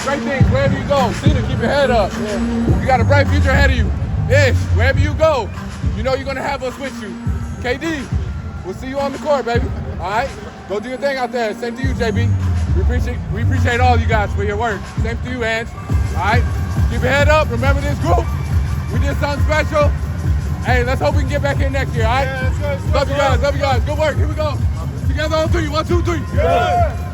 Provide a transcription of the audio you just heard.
great things wherever you go. Cena, keep your head up. You got a bright future ahead of you. Ish, wherever you go, you know you're going to have us with you. KD, we'll see you on the court, baby. All right? Go do your thing out there. Same to you, JB. We appreciate all you guys for your work. Same to you, Ange. All right? Keep your head up. Remember this group. We did something special. Hey, let's hope we can get back here next year, all right? Yeah, let's go. Love you guys. Love you guys. Good work. Here we go. Together on three. 1, 2, 3. Yeah.